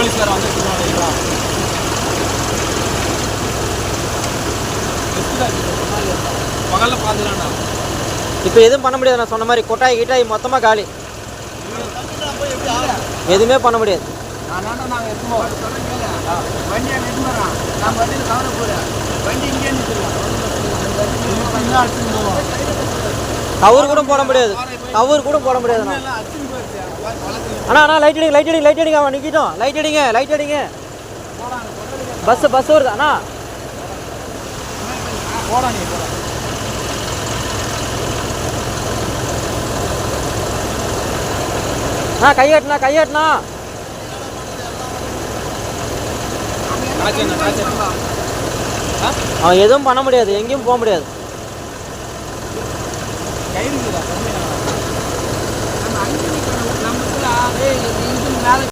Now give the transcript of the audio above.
போலீஸ்காரன் வந்து பகலில் பார்த்துக்கலாம்டா. இப்போ எதுவும் பண்ண முடியாது. நான் சொன்ன மாதிரி கொட்டாய் கிட்டாய் மொத்தமாக காலி. எதுவுமே பண்ண முடியாது. கவர் கூட போட முடியாது. கவர் கூட போட முடியாது. அண்ணா லைட் அடிங்க, லைட் அடிங்க, லைட் அடிங்க. அவன் நிற்கிட்டோம். லைட் அடிங்க, லைட் அடிங்க. பஸ் வருது அண்ணா. கையாட்டுனா கையாட்டுனா. அவன் எதுவும் பண்ண முடியாது. எங்கேயும் போக முடியாது.